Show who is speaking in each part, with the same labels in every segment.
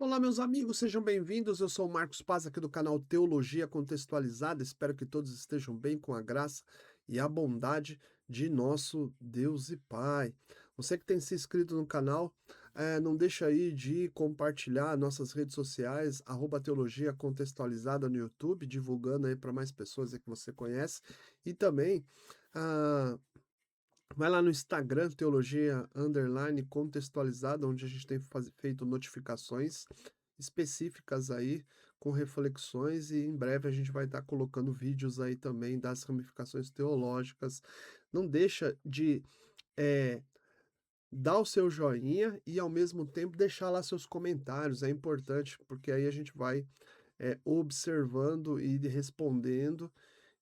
Speaker 1: Olá, meus amigos, sejam bem-vindos. Eu sou o Marcos Paz, aqui do canal Teologia Contextualizada. Espero que todos estejam bem com a graça e a bondade de nosso Deus e Pai. Você que tem se inscrito no canal, não deixa aí de compartilhar nossas redes sociais, Teologia Contextualizada no YouTube, divulgando aí para mais pessoas aí que você conhece. E também ah, vai lá no Instagram, Teologia Underline Contextualizada, onde a gente tem feito notificações específicas aí, com reflexões, e em breve a gente vai estar colocando vídeos aí também das ramificações teológicas. Não deixa de eh, dar o seu joinha e ao mesmo tempo deixar lá seus comentários, é importante, porque aí a gente vai observando e respondendo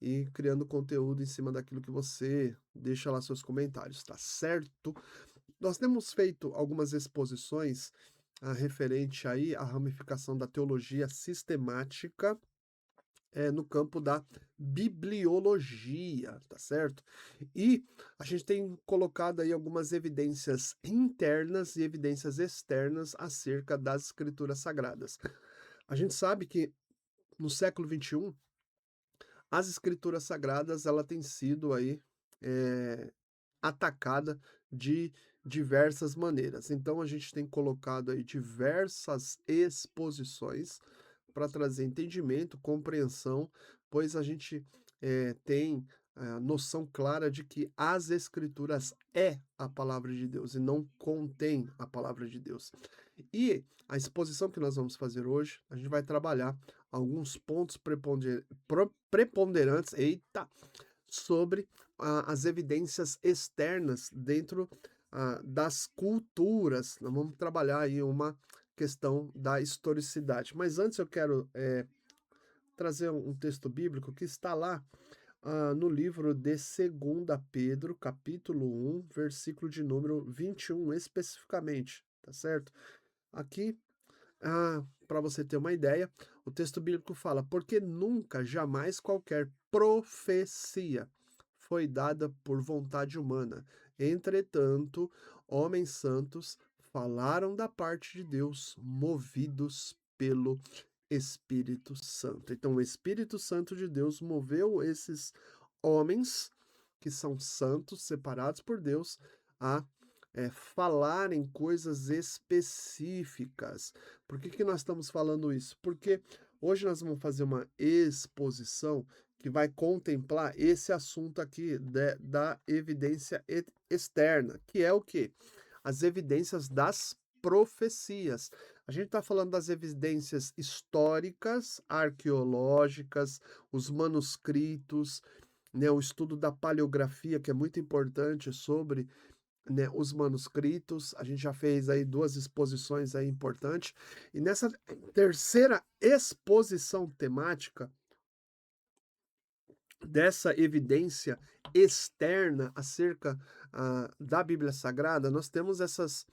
Speaker 1: e criando conteúdo em cima daquilo que você deixa lá seus comentários, tá certo? Nós temos feito algumas exposições referente aí à ramificação da teologia sistemática no campo da bibliologia, tá certo? E a gente tem colocado aí algumas evidências internas e evidências externas acerca das escrituras sagradas. A gente sabe que no século XXI, as escrituras sagradas, ela tem sido aí eh, atacada de diversas maneiras. Então a gente tem colocado aí diversas exposições para trazer entendimento, compreensão, pois a gente tem a noção clara de que as Escrituras é a palavra de Deus e não contém a palavra de Deus. E a exposição que nós vamos fazer hoje, a gente vai trabalhar alguns pontos preponderantes, eita, sobre as evidências externas dentro das culturas. Nós vamos trabalhar aí uma questão da historicidade. Mas antes eu quero trazer um texto bíblico que está lá no livro de 2 Pedro, capítulo 1, versículo de número 21, especificamente, tá certo? Aqui, para você ter uma ideia, o texto bíblico fala: porque nunca, jamais qualquer profecia foi dada por vontade humana. Entretanto, homens santos falaram da parte de Deus, movidos pelo Espírito Santo. Então, o Espírito Santo de Deus moveu esses homens que são santos, separados por Deus, a falarem coisas específicas. Por que que nós estamos falando isso? Porque hoje nós vamos fazer uma exposição que vai contemplar esse assunto aqui da evidência externa, que é o quê? As evidências das profecias. A gente está falando das evidências históricas, arqueológicas, os manuscritos, né, o estudo da paleografia, que é muito importante sobre, né, os manuscritos. A gente já fez aí duas exposições aí importantes. E nessa terceira exposição temática dessa evidência externa acerca da Bíblia Sagrada, nós temos essas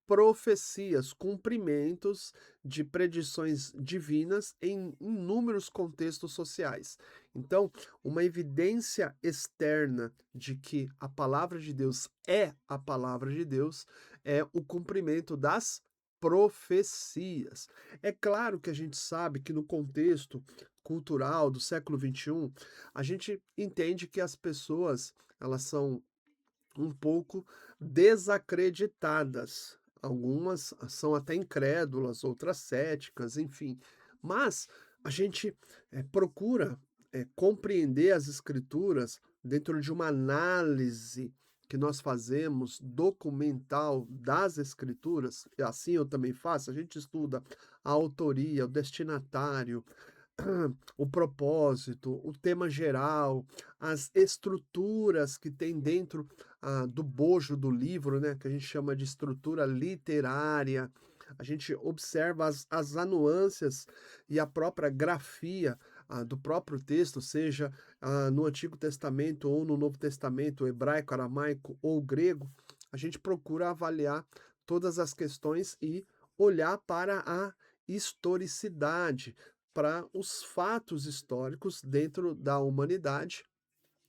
Speaker 1: profecias, cumprimentos de predições divinas em inúmeros contextos sociais. Então, uma evidência externa de que a palavra de Deus é a palavra de Deus é o cumprimento das profecias. É claro que a gente sabe que no contexto cultural do século XXI, a gente entende que as pessoas, elas são um pouco desacreditadas. Algumas são até incrédulas, outras céticas, enfim. Mas a gente procura compreender as escrituras dentro de uma análise que nós fazemos documental das escrituras, e assim eu também faço, a gente estuda a autoria, o destinatário, o propósito, o tema geral, as estruturas que tem dentro do bojo do livro, né, que a gente chama de estrutura literária. A gente observa as anuâncias e a própria grafia do próprio texto, seja no Antigo Testamento ou no Novo Testamento, hebraico, aramaico ou grego. A gente procura avaliar todas as questões e olhar para a historicidade, para os fatos históricos dentro da humanidade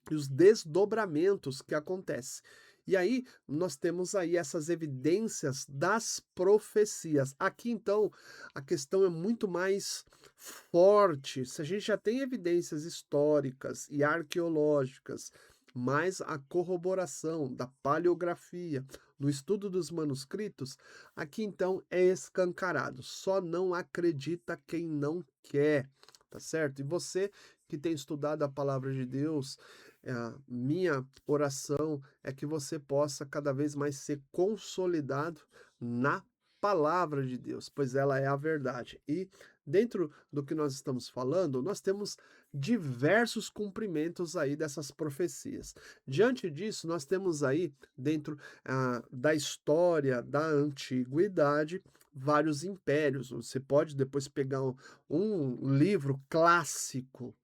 Speaker 1: e os desdobramentos que acontecem. E aí, nós temos aí essas evidências das profecias. Aqui, então, a questão é muito mais forte. Se a gente já tem evidências históricas e arqueológicas, mais a corroboração da paleografia, no estudo dos manuscritos, aqui então é escancarado. Só não acredita quem não quer, tá certo? E você que tem estudado a palavra de Deus, minha oração é que você possa cada vez mais ser consolidado na palavra de Deus, pois ela é a verdade. E dentro do que nós estamos falando, nós temos diversos cumprimentos aí dessas profecias. Diante disso, nós temos aí, dentro da história da antiguidade, vários impérios. Você pode depois pegar um livro clássico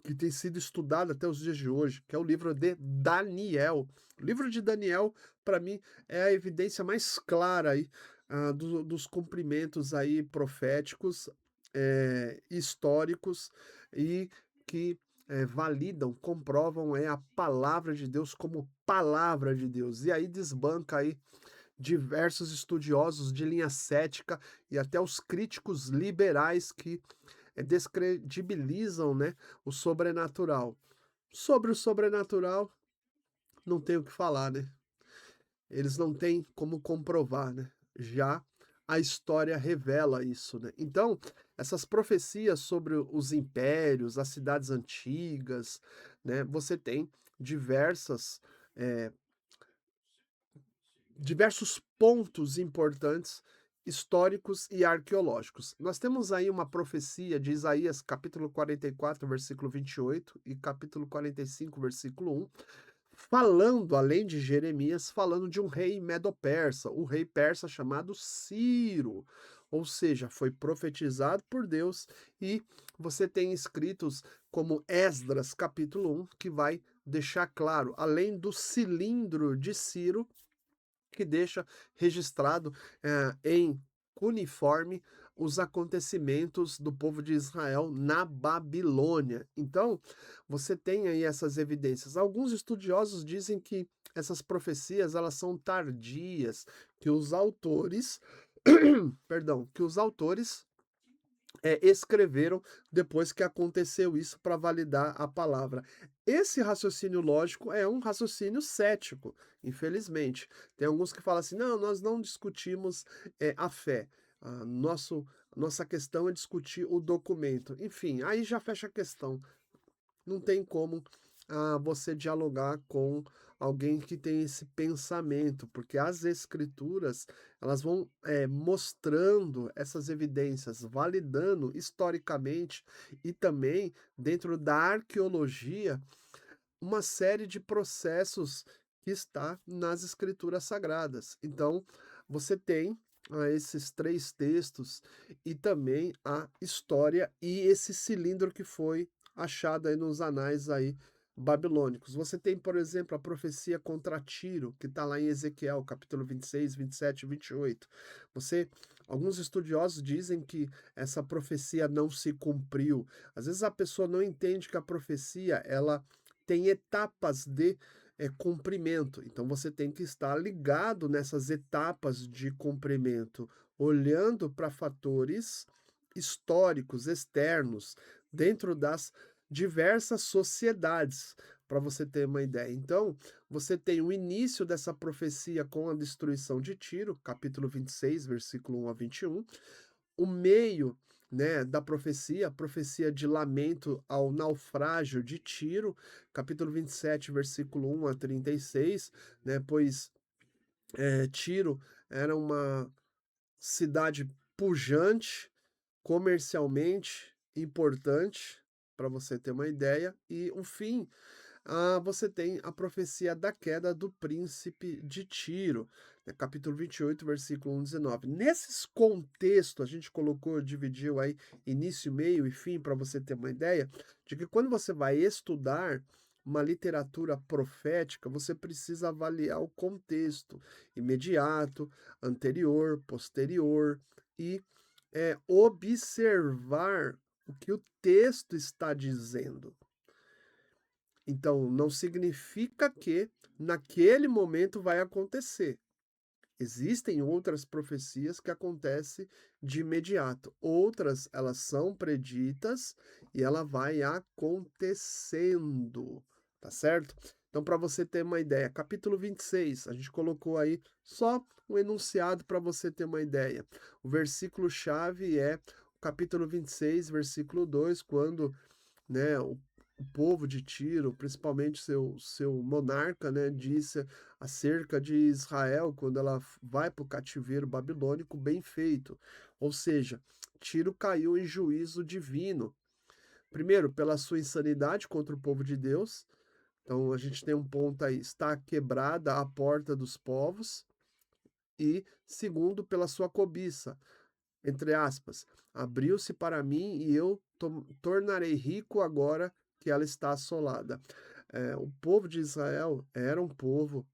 Speaker 1: que tem sido estudado até os dias de hoje, que é o livro de Daniel. O livro de Daniel, para mim, é a evidência mais clara aí, dos cumprimentos aí proféticos, históricos e que validam, comprovam a palavra de Deus como palavra de Deus. E aí desbanca aí diversos estudiosos de linha cética e até os críticos liberais que descredibilizam, né, o sobrenatural. Sobre o sobrenatural, não tem o que falar, né? Eles não têm como comprovar, né? Já a história revela isso, né? Então, essas profecias sobre os impérios, as cidades antigas, né? Você tem diversas, eh, diversos pontos importantes históricos e arqueológicos. Nós temos aí uma profecia de Isaías, capítulo 44, versículo 28 e capítulo 45, versículo 1, falando, além de Jeremias, falando de um rei medo-persa, o rei persa chamado Ciro. Ou seja, foi profetizado por Deus e você tem escritos como Esdras, capítulo 1, que vai deixar claro, além do cilindro de Ciro, que deixa registrado em cuneiforme os acontecimentos do povo de Israel na Babilônia. Então, você tem aí essas evidências. Alguns estudiosos dizem que essas profecias elas são tardias, que os autores, perdão, que os autores escreveram depois que aconteceu isso para validar a palavra. Esse raciocínio lógico é um raciocínio cético, infelizmente. Tem alguns que falam assim: não, nós não discutimos a fé. Nossa questão é discutir o documento. Enfim, aí já fecha a questão. Não tem como você dialogar com alguém que tem esse pensamento, porque as escrituras elas vão mostrando essas evidências, validando historicamente e também dentro da arqueologia uma série de processos que está nas escrituras sagradas. Então, você tem esses três textos e também a história e esse cilindro que foi achado aí nos anais aí babilônicos. Você tem, por exemplo, a profecia contra Tiro, que está lá em Ezequiel, capítulo 26, 27 e 28. Você, alguns estudiosos dizem que essa profecia não se cumpriu. Às vezes a pessoa não entende que a profecia, ela tem etapas de cumprimento. Então você tem que estar ligado nessas etapas de cumprimento, olhando para fatores históricos, externos, dentro das diversas sociedades, para você ter uma ideia. Então, você tem o início dessa profecia com a destruição de Tiro, capítulo 26, versículo 1 a 21, o meio, né, da profecia, a profecia de lamento ao naufrágio de Tiro, capítulo 27, versículo 1 a 36, né, pois Tiro era uma cidade pujante, comercialmente importante, para você ter uma ideia, e o fim você tem a profecia da queda do príncipe de Tiro, né, capítulo 28, versículo 1, 19. Nesses contextos, a gente colocou, dividiu aí início, meio e fim, para você ter uma ideia de que quando você vai estudar uma literatura profética, você precisa avaliar o contexto imediato, anterior, posterior e observar o que o texto está dizendo. Então, não significa que naquele momento vai acontecer. Existem outras profecias que acontecem de imediato. Outras, elas são preditas e ela vai acontecendo, tá certo? Então, para você ter uma ideia, capítulo 26, a gente colocou aí só um enunciado para você ter uma ideia. O versículo-chave é o capítulo 26, versículo 2, quando, né, o povo de Tiro, principalmente seu monarca, né, disse acerca de Israel quando ela vai para o cativeiro babilônico, bem feito. Ou seja, Tiro caiu em juízo divino. Primeiro, pela sua insanidade contra o povo de Deus. Então a gente tem um ponto aí, está quebrada a porta dos povos. E segundo, pela sua cobiça, entre aspas, abriu-se para mim e eu tornarei rico agora que ela está assolada. O povo de Israel era um povo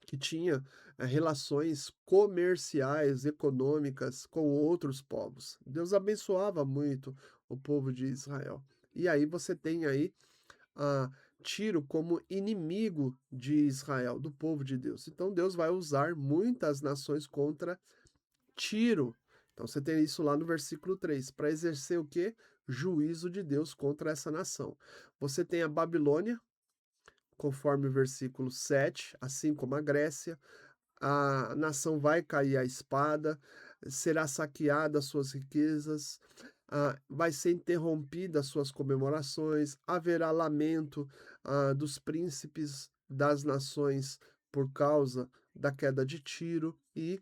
Speaker 1: que tinha relações comerciais, econômicas com outros povos. Deus abençoava muito o povo de Israel. E aí você tem aí a Tiro como inimigo de Israel, do povo de Deus. Então Deus vai usar muitas nações contra Tiro. Então você tem isso lá no versículo 3, para exercer o quê? Juízo de Deus contra essa nação. Você tem a Babilônia, conforme o versículo 7, assim como a Grécia, a nação vai cair à espada, será saqueada as suas riquezas, vai ser interrompida as suas comemorações, haverá lamento dos príncipes das nações por causa da queda de Tiro, e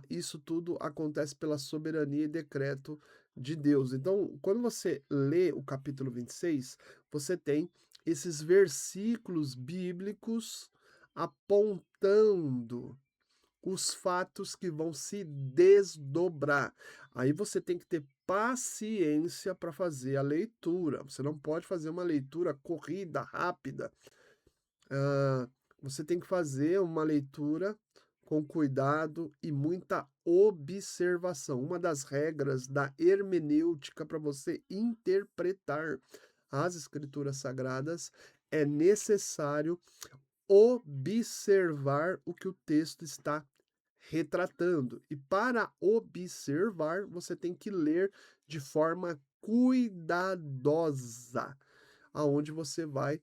Speaker 1: isso tudo acontece pela soberania e decreto de Deus. Então, quando você lê o capítulo 26, você tem esses versículos bíblicos apontando os fatos que vão se desdobrar. Aí você tem que ter paciência para fazer a leitura. Você não pode fazer uma leitura corrida, rápida. Ah, você tem que fazer uma leitura com cuidado e muita observação. Uma das regras da hermenêutica para você interpretar as escrituras sagradas é necessário observar o que o texto está retratando. E para observar, você tem que ler de forma cuidadosa, aonde você vai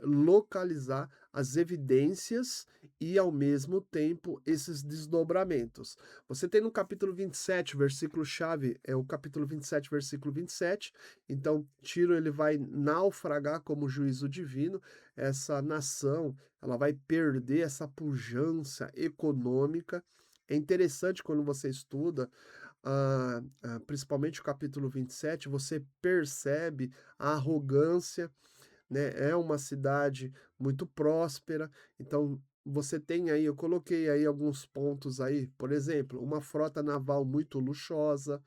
Speaker 1: localizar as evidências e, ao mesmo tempo, esses desdobramentos. Você tem no capítulo 27, o versículo-chave, é o capítulo 27, versículo 27. Então, Tiro ele vai naufragar como juízo divino. Essa nação ela vai perder essa pujança econômica. É interessante quando você estuda, principalmente o capítulo 27, você percebe a arrogância, né? É uma cidade muito próspera, então você tem aí, eu coloquei aí alguns pontos aí, por exemplo, uma frota naval muito luxuosa.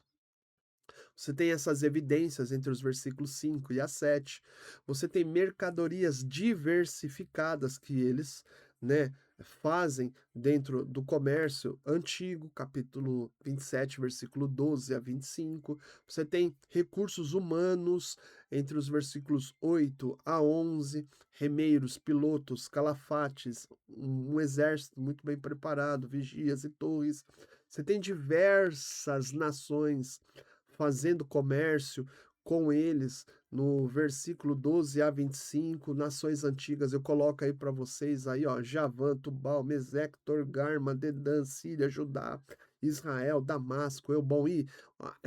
Speaker 1: Você tem essas evidências entre os versículos 5 e a 7. Você tem mercadorias diversificadas que eles, né, fazem dentro do comércio antigo, capítulo 27, versículo 12 a 25. Você tem recursos humanos entre os versículos 8 a 11, remeiros, pilotos, calafates, um exército muito bem preparado, vigias e torres. Você tem diversas nações fazendo comércio com eles, no versículo 12 a 25, nações antigas, eu coloco aí para vocês aí, ó, Javã, Tubal, Meseque, Torgarma, Dedã, Síria, Judá, Israel, Damasco, Elbom, e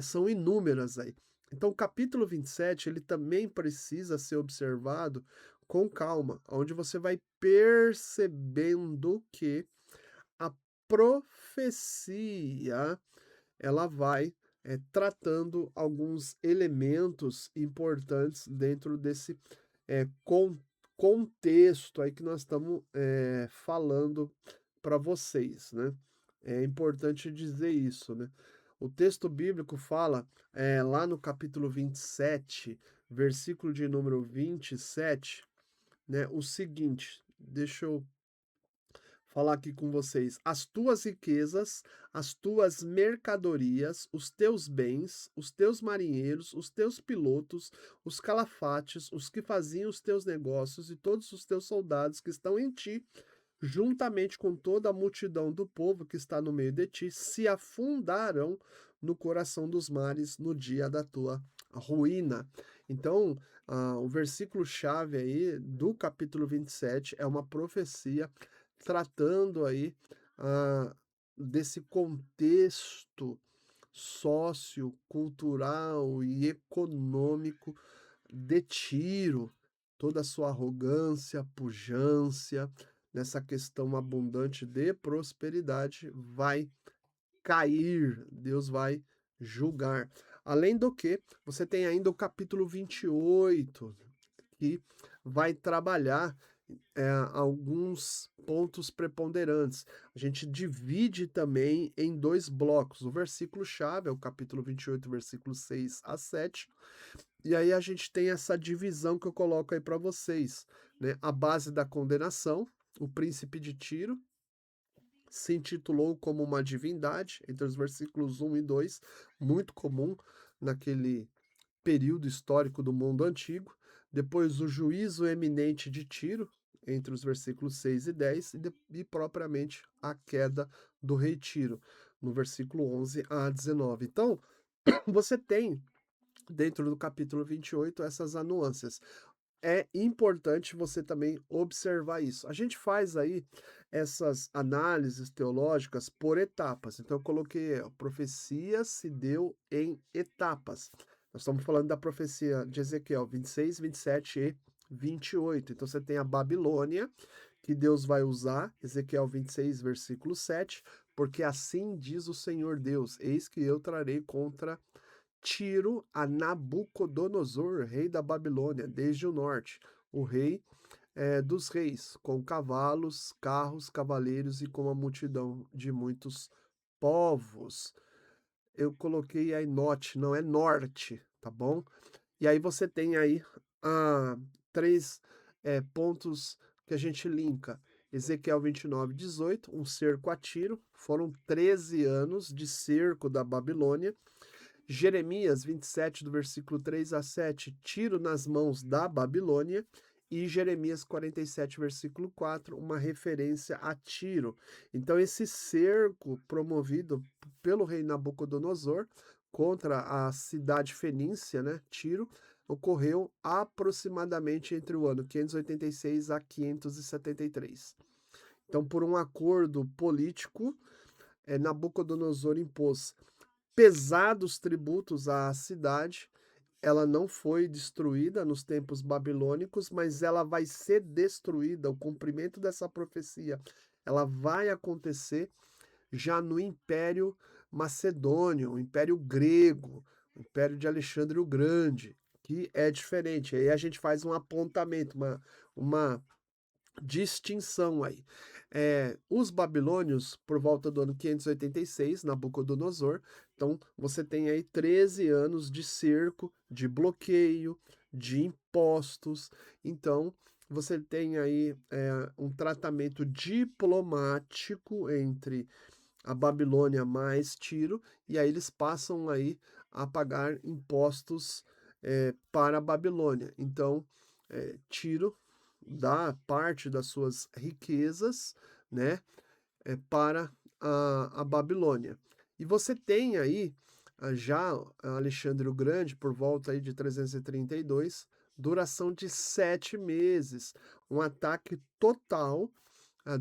Speaker 1: são inúmeras aí. Então, o capítulo 27, ele também precisa ser observado com calma, onde você vai percebendo que a profecia ela vai tratando alguns elementos importantes dentro desse contexto aí que nós estamos falando para vocês, né? É importante dizer isso, né? O texto bíblico fala lá no capítulo 27, versículo de número 27, né? O seguinte, deixa eu falar aqui com vocês. As tuas riquezas, as tuas mercadorias, os teus bens, os teus marinheiros, os teus pilotos, os calafates, os que faziam os teus negócios e todos os teus soldados que estão em ti, juntamente com toda a multidão do povo que está no meio de ti, se afundarão no coração dos mares no dia da tua ruína. Então, o versículo-chave aí do capítulo 27 é uma profecia tratando aí desse contexto sociocultural e econômico de Tiro, toda a sua arrogância, pujança, nessa questão abundante de prosperidade, vai cair, Deus vai julgar. Além do que, você tem ainda o capítulo 28, que vai trabalhar alguns pontos preponderantes. A gente divide também em dois blocos. O versículo-chave é o capítulo 28, versículos 6 a 7. E aí a gente tem essa divisão que eu coloco aí para vocês, né? A base da condenação, o príncipe de Tiro se intitulou como uma divindade, entre os versículos 1 e 2, muito comum naquele período histórico do mundo antigo. Depois, o juízo eminente de Tiro, entre os versículos 6 e 10, e propriamente a queda do rei Tiro, no versículo 11 a 19. Então, você tem, dentro do capítulo 28, essas nuances. É importante você também observar isso. A gente faz aí essas análises teológicas por etapas. Então, eu coloquei a profecia se deu em etapas. Nós estamos falando da profecia de Ezequiel 26, 27 e 28. Então, você tem a Babilônia, que Deus vai usar, Ezequiel 26, versículo 7, porque assim diz o Senhor Deus: eis que eu trarei contra Tiro a Nabucodonosor, rei da Babilônia, desde o norte, o rei dos reis, com cavalos, carros, cavaleiros e com a multidão de muitos povos. Eu coloquei aí norte, não é norte, tá bom? E aí você tem aí três pontos que a gente linka. Ezequiel 29, 18, um cerco a Tiro. Foram 13 anos de cerco da Babilônia. Jeremias 27, do versículo 3 a 7, Tiro nas mãos da Babilônia. E Jeremias 47, versículo 4, uma referência a Tiro. Então, esse cerco promovido pelo rei Nabucodonosor contra a cidade fenícia, né, Tiro, ocorreu aproximadamente entre o ano 586 a 573. Então, por um acordo político, Nabucodonosor impôs pesados tributos à cidade. Ela não foi destruída nos tempos babilônicos, mas ela vai ser destruída. O cumprimento dessa profecia, ela vai acontecer já no Império Macedônio, o Império Grego, o Império de Alexandre o Grande, que é diferente. Aí a gente faz um apontamento, uma distinção aí. Os babilônios, por volta do ano 586, Nabucodonosor, então você tem aí 13 anos de cerco, de bloqueio, de impostos, então você tem aí um tratamento diplomático entre a Babilônia mais Tiro, e aí eles passam aí a pagar impostos para a Babilônia. Então, Tiro dá parte das suas riquezas, né, para a Babilônia. E você tem aí já Alexandre o Grande, por volta aí de 332, duração de 7 meses, um ataque total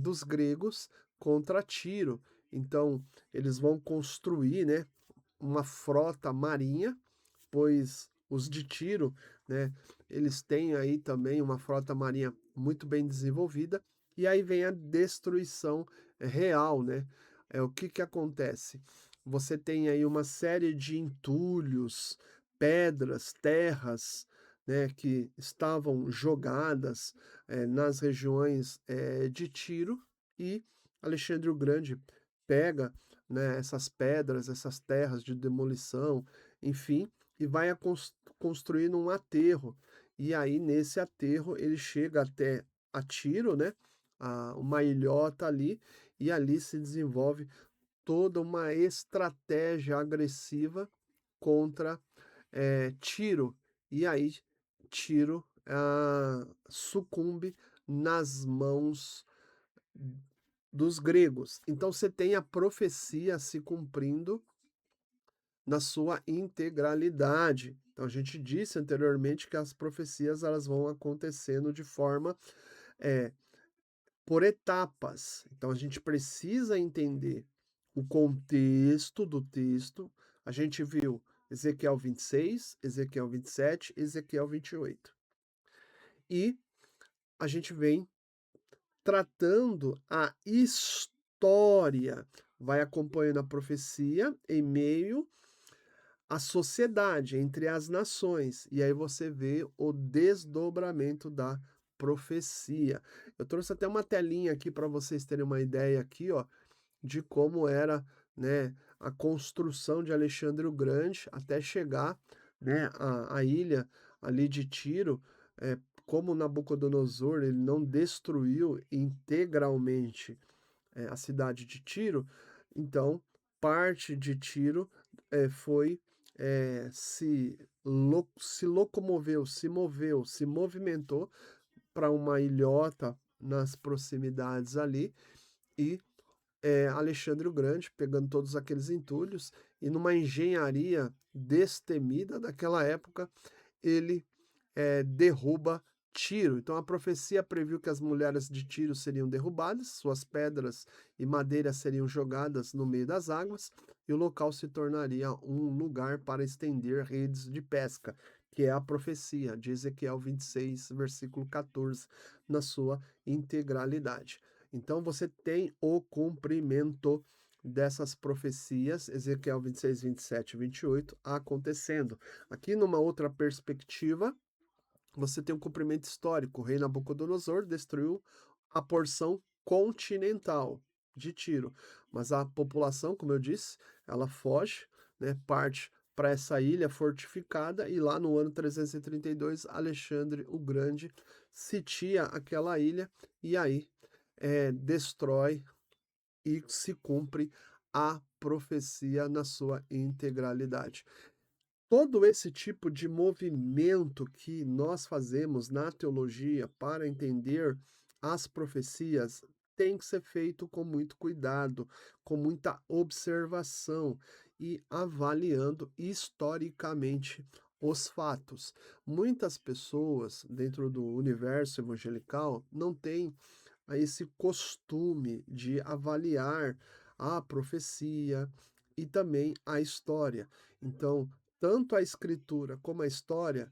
Speaker 1: dos gregos contra Tiro. Então, eles vão construir, né, uma frota marinha, pois os de Tiro, né, eles têm aí também uma frota marinha muito bem desenvolvida, e aí vem a destruição real, né? O que que acontece? Você tem aí uma série de entulhos, pedras, terras, né, que estavam jogadas nas regiões de Tiro, e Alexandre o Grande pega, né, essas pedras, essas terras de demolição, enfim, e vai construindo um aterro. E aí, nesse aterro, ele chega até a Tiro, né? uma ilhota ali, e ali se desenvolve toda uma estratégia agressiva contra Tiro. E aí Tiro sucumbe nas mãos dos gregos. Então você tem a profecia se cumprindo na sua integralidade. Então a gente disse anteriormente que as profecias elas vão acontecendo de forma eh, por etapas. Então a gente precisa entender o contexto do texto. A gente viu Ezequiel 26, Ezequiel 27, Ezequiel 28. E a gente vem tratando a história, vai acompanhando a profecia em meio à sociedade, entre as nações. E aí você vê o desdobramento da profecia. Eu trouxe até uma telinha aqui para vocês terem uma ideia aqui, ó, de como era, né, a construção de Alexandre o Grande até chegar, né, à ilha ali de Tiro, como Nabucodonosor ele não destruiu integralmente a cidade de Tiro, então parte de Tiro foi se locomoveu, se moveu, se movimentou para uma ilhota nas proximidades ali e Alexandre o Grande, pegando todos aqueles entulhos, e numa engenharia destemida daquela época, ele derruba Tiro. Então a profecia previu que as mulheres de Tiro seriam derrubadas, suas pedras e madeira seriam jogadas no meio das águas, e o local se tornaria um lugar para estender redes de pesca, que é a profecia de Ezequiel 26, versículo 14, na sua integralidade. Então você tem o cumprimento dessas profecias, Ezequiel 26, 27 e 28, acontecendo. Aqui numa outra perspectiva, você tem um cumprimento histórico. O rei Nabucodonosor destruiu a porção continental de Tiro, mas a população, como eu disse, ela foge, né, parte para essa ilha fortificada e lá no ano 332 Alexandre o Grande sitia aquela ilha e aí destrói e se cumpre a profecia na sua integralidade. Todo esse tipo de movimento que nós fazemos na teologia para entender as profecias tem que ser feito com muito cuidado, com muita observação e avaliando historicamente os fatos. Muitas pessoas dentro do universo evangelical não têm esse costume de avaliar a profecia e também a história. Então, tanto a escritura como a história,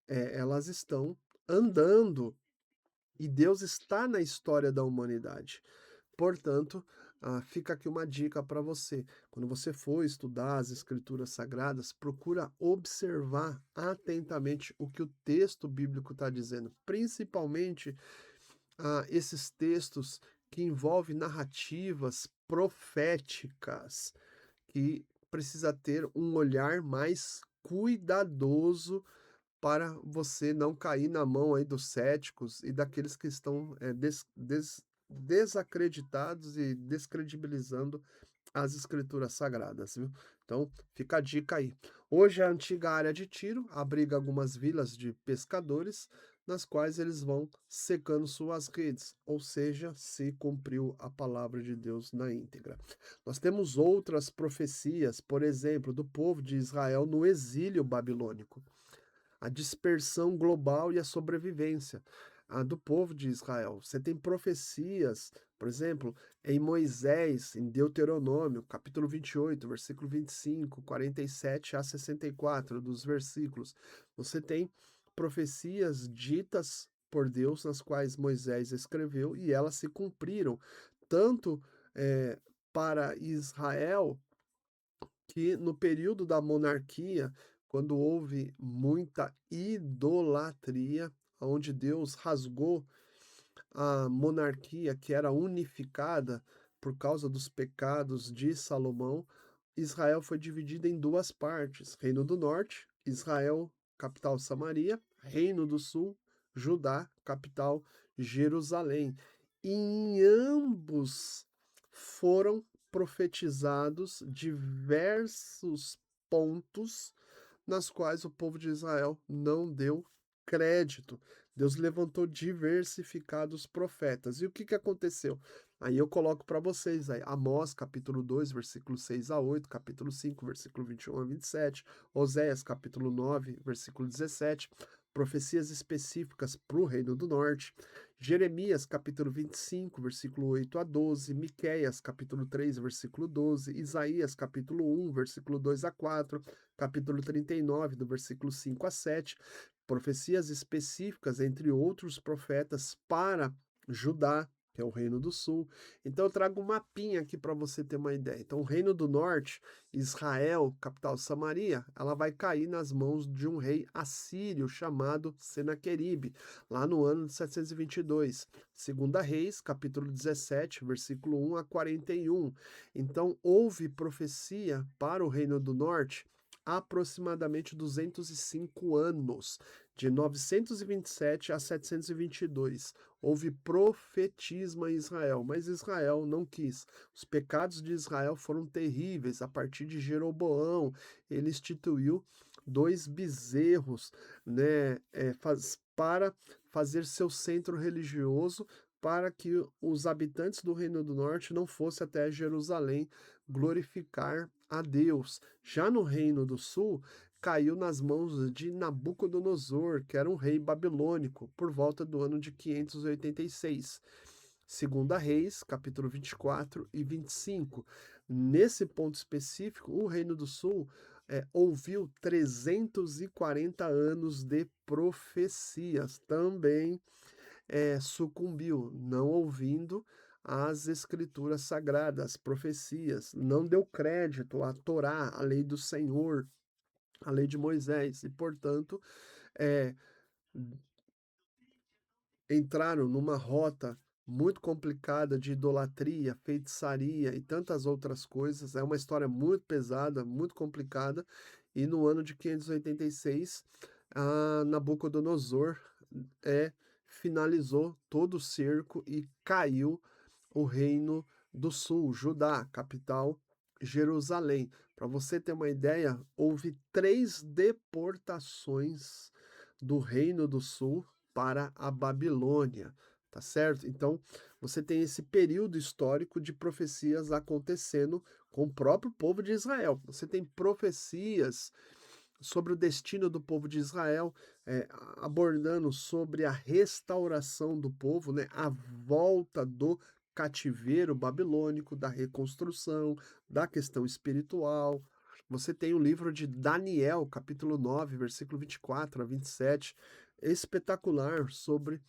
Speaker 1: elas estão andando e Deus está na história da humanidade. Portanto, fica aqui uma dica para você. Quando você for estudar as escrituras sagradas, procura observar atentamente o que o texto bíblico está dizendo, principalmente esses textos que envolvem narrativas proféticas, que precisa ter um olhar mais cuidadoso para você não cair na mão aí dos céticos e daqueles que estão desacreditados e descredibilizando as escrituras sagradas, viu? Então, fica a dica aí. Hoje a antiga área de Tiro abriga algumas vilas de pescadores, nas quais eles vão secando suas redes, ou seja, se cumpriu a palavra de Deus na íntegra. Nós temos outras profecias, por exemplo, do povo de Israel no exílio babilônico, a dispersão global e a sobrevivência do povo de Israel. Você tem profecias, por exemplo, em Moisés, em Deuteronômio, capítulo 28, versículo 25, 47 a 64 dos versículos. Você tem profecias ditas por Deus, nas quais Moisés escreveu, e elas se cumpriram, tanto para Israel, que no período da monarquia, quando houve muita idolatria, onde Deus rasgou a monarquia que era unificada por causa dos pecados de Salomão, Israel foi dividida em duas partes: Reino do Norte, Israel, capital Samaria, Reino do Sul, Judá, capital Jerusalém. em ambos foram profetizados diversos pontos nas quais o povo de Israel não deu crédito. Deus levantou diversificados profetas. E o que que aconteceu? Aí eu coloco para vocês aí, Amós, capítulo 2, versículo 6 a 8, capítulo 5, versículo 21 a 27, Oséias, capítulo 9, versículo 17, profecias específicas para o Reino do Norte, Jeremias, capítulo 25, versículo 8 a 12, Miqueias, capítulo 3, versículo 12, Isaías, capítulo 1, versículo 2 a 4, capítulo 39, do versículo 5 a 7, profecias específicas, entre outros profetas, para Judá, que é o Reino do Sul. Então eu trago um mapinha aqui para você ter uma ideia. Então o Reino do Norte, Israel, capital Samaria, ela vai cair nas mãos de um rei assírio chamado Senaqueribe, lá no ano de 722. Segunda Reis, capítulo 17, versículo 1 a 41. Então houve profecia para o Reino do Norte aproximadamente 205 anos, de 927 a 722. Houve profetismo em Israel, mas Israel não quis. Os pecados de Israel foram terríveis. A partir de Jeroboão, ele instituiu dois bezerros, né, para fazer seu centro religioso, para que os habitantes do Reino do Norte não fossem até Jerusalém glorificar a Deus. Já no Reino do Sul, caiu nas mãos de Nabucodonosor, que era um rei babilônico, por volta do ano de 586. Segunda Reis, capítulo 24 e 25. Nesse ponto específico, o Reino do Sul ouviu 340 anos de profecias. Também sucumbiu, não ouvindo as escrituras sagradas, as profecias, não deu crédito à Torá, à lei do Senhor, à lei de Moisés, e, portanto, é, entraram numa rota muito complicada de idolatria, feitiçaria e tantas outras coisas. É uma história muito pesada, muito complicada. E no ano de 586, a Nabucodonosor finalizou todo o cerco e caiu o reino do sul, Judá, capital Jerusalém. Para você ter uma ideia, houve 3 deportações do reino do sul para a Babilônia, tá certo? Então, você tem esse período histórico de profecias acontecendo com o próprio povo de Israel. Você tem profecias sobre o destino do povo de Israel, abordando sobre a restauração do povo, né, a volta do cativeiro babilônico, da reconstrução, da questão espiritual. Você tem o livro de Daniel, capítulo 9, versículo 24 a 27, espetacular sobre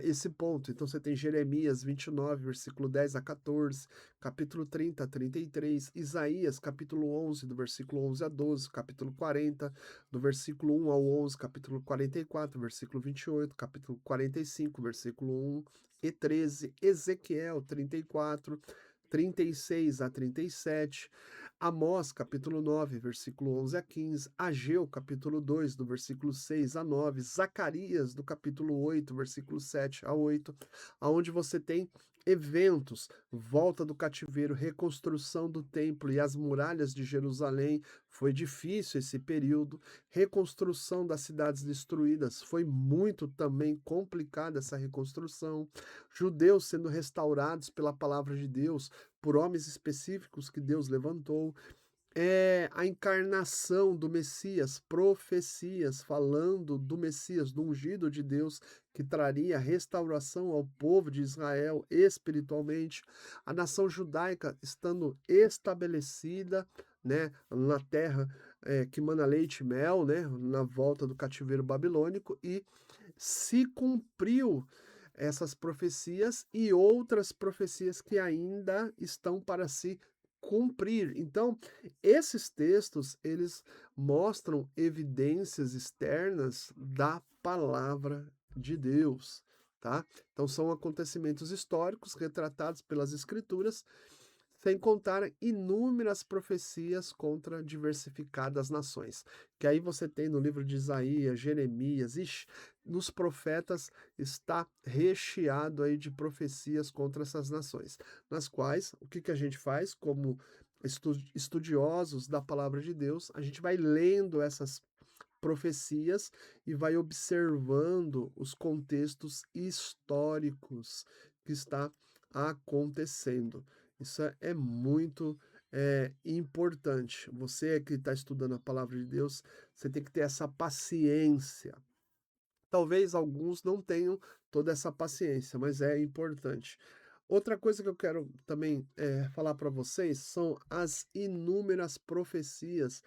Speaker 1: esse ponto. Então você tem Jeremias 29, versículo 10 a 14, capítulo 30 a 33, Isaías, capítulo 11, do versículo 11 a 12, capítulo 40, do versículo 1 ao 11, capítulo 44, versículo 28, capítulo 45, versículo 1 e 13, Ezequiel 34, 36 a 37, Amós, capítulo 9, versículo 11 a 15, Ageu, capítulo 2, do versículo 6 a 9, Zacarias, do capítulo 8, versículo 7 a 8, aonde você tem eventos, volta do cativeiro, reconstrução do templo e as muralhas de Jerusalém. Foi difícil esse período. Reconstrução das cidades destruídas, foi muito também complicada essa reconstrução. Judeus sendo restaurados pela palavra de Deus, por homens específicos que Deus levantou. É a encarnação do Messias, profecias falando do Messias, do ungido de Deus, que traria restauração ao povo de Israel espiritualmente, a nação judaica estando estabelecida, né, na terra que mana leite e mel, né, na volta do cativeiro babilônico, e se cumpriu essas profecias e outras profecias que ainda estão para se cumprir. Então, esses textos, eles mostram evidências externas da palavra de Deus, tá? Então, são acontecimentos históricos retratados pelas escrituras, sem contar inúmeras profecias contra diversificadas nações. Que aí você tem no livro de Isaías, Jeremias, ixi, nos profetas está recheado aí de profecias contra essas nações, nas quais o que que a gente faz como estudiosos da palavra de Deus, a gente vai lendo essas profecias e vai observando os contextos históricos que está acontecendo. Isso é muito importante. Você que está estudando a palavra de Deus, você tem que ter essa paciência. Talvez alguns não tenham toda essa paciência, mas é importante. Outra coisa que eu quero também falar para vocês são as inúmeras profecias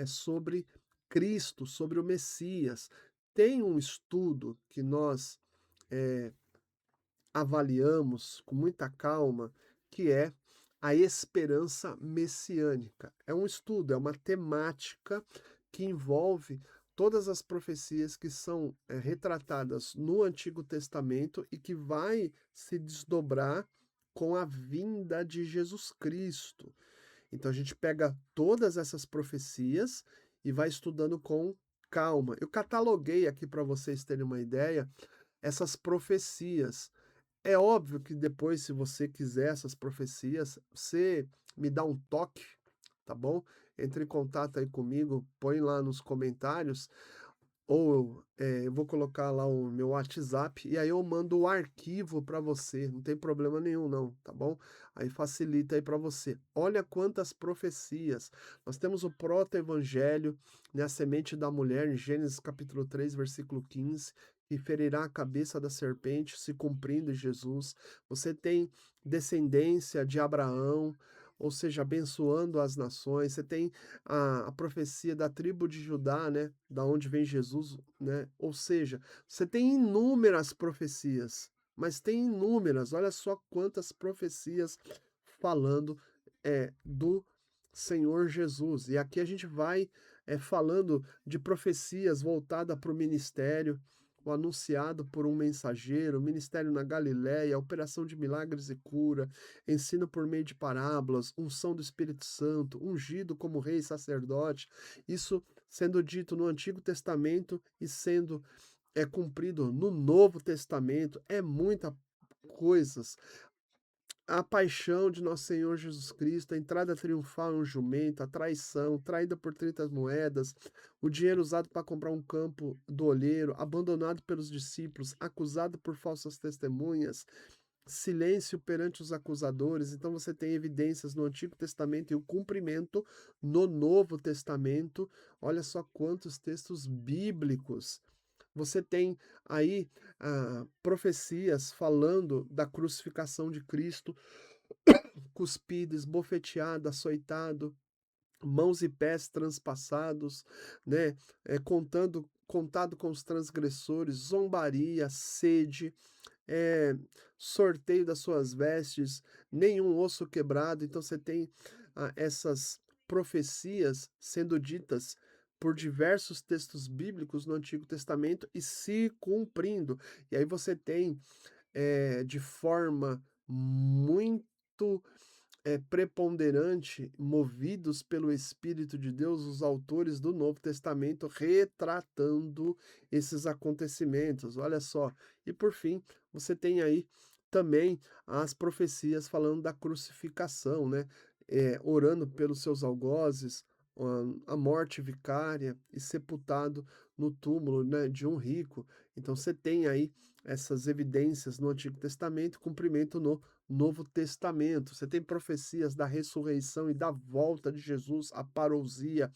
Speaker 1: sobre Cristo, sobre o Messias. Tem um estudo que nós eh, avaliamos com muita calma, que é a esperança messiânica. É um estudo, é uma temática que envolve todas as profecias que são retratadas no Antigo Testamento e que vai se desdobrar com a vinda de Jesus Cristo. Então a gente pega todas essas profecias e vai estudando com calma. Eu cataloguei aqui para vocês terem uma ideia essas profecias. É óbvio que depois, se você quiser essas profecias, você me dá um toque, tá bom? Entre em contato aí comigo, põe lá nos comentários, ou eu vou colocar lá o meu WhatsApp e aí eu mando o arquivo para você, não tem problema nenhum não, tá bom? Aí facilita aí para você. Olha quantas profecias. Nós temos o proto-evangelho, né, a semente da mulher, em Gênesis capítulo 3, versículo 15, que ferirá a cabeça da serpente, se cumprindo em Jesus. Você tem descendência de Abraão, ou seja, abençoando as nações. Você tem a profecia da tribo de Judá, né, da onde vem Jesus, né? Ou seja, você tem inúmeras profecias, mas tem inúmeras. Olha só quantas profecias falando do Senhor Jesus. E aqui a gente vai falando de profecias voltadas para o ministério, o anunciado por um mensageiro, ministério na Galiléia, operação de milagres e cura, ensino por meio de parábolas, unção do Espírito Santo, ungido como rei e sacerdote. Isso sendo dito no Antigo Testamento e sendo cumprido no Novo Testamento. É muita coisas. A paixão de nosso Senhor Jesus Cristo, a entrada triunfal em um jumento, a traição, traída por 30 moedas, o dinheiro usado para comprar um campo do olheiro, abandonado pelos discípulos, acusado por falsas testemunhas, silêncio perante os acusadores. Então você tem evidências no Antigo Testamento e o cumprimento no Novo Testamento. Olha só quantos textos bíblicos. Você tem aí profecias falando da crucificação de Cristo, cuspido, esbofeteado, açoitado, mãos e pés transpassados, né? Contado com os transgressores, zombaria, sede, é, sorteio das suas vestes, nenhum osso quebrado. Então você tem essas profecias sendo ditas por diversos textos bíblicos no Antigo Testamento e se cumprindo. E aí você tem de forma muito preponderante, movidos pelo Espírito de Deus, os autores do Novo Testamento retratando esses acontecimentos. Olha só. E por fim, você tem aí também as profecias falando da crucificação, né? Orando pelos seus algozes, a morte vicária e sepultado no túmulo, né, de um rico. Então você tem aí essas evidências no Antigo Testamento, cumprimento no Novo Testamento. Você tem profecias da ressurreição e da volta de Jesus, a parousia,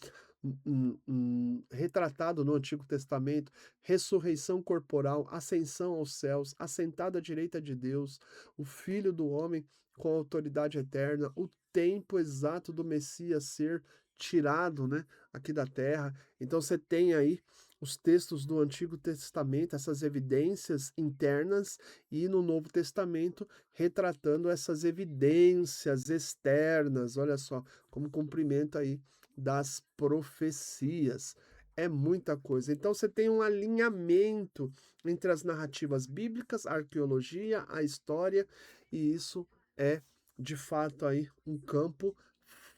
Speaker 1: retratado no Antigo Testamento, ressurreição corporal, ascensão aos céus, assentado à direita de Deus, o Filho do Homem com autoridade eterna, o tempo exato do Messias ser tirado, né, aqui da terra. Então você tem aí os textos do Antigo Testamento, essas evidências internas, e no Novo Testamento retratando essas evidências externas. Olha só, como cumprimento aí das profecias. É muita coisa. Então você tem um alinhamento entre as narrativas bíblicas, a arqueologia, a história, e isso é de fato aí um campo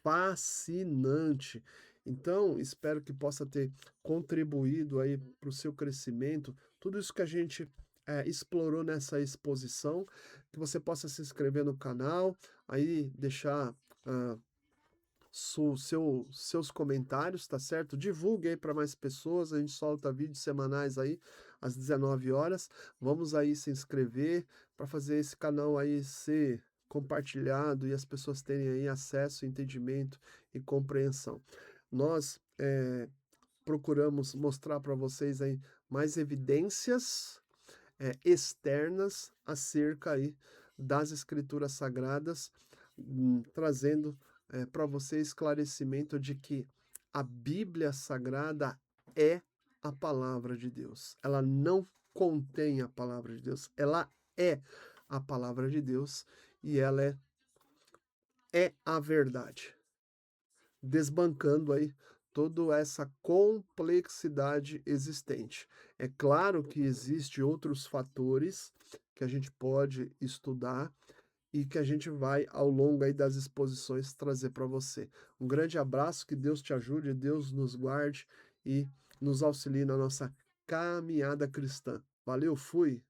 Speaker 1: fascinante. Então, espero que possa ter contribuído aí para o seu crescimento, tudo isso que a gente explorou nessa exposição, que você possa se inscrever no canal, aí deixar ah, seus comentários, tá certo? Divulgue aí para mais pessoas, a gente solta vídeos semanais aí às 19 horas. Vamos aí se inscrever para fazer esse canal aí ser compartilhado e as pessoas terem aí acesso, entendimento e compreensão. Nós procuramos mostrar para vocês aí mais evidências externas acerca aí das escrituras sagradas, trazendo para você esclarecimento de que a Bíblia Sagrada é a palavra de Deus. Ela não contém a palavra de Deus, ela é a palavra de Deus e ela é a verdade, desbancando aí toda essa complexidade existente. É claro que existe outros fatores que a gente pode estudar e que a gente vai ao longo aí das exposições trazer para você. Um grande abraço, que Deus te ajude, Deus nos guarde e nos auxilie na nossa caminhada cristã. Valeu, fui.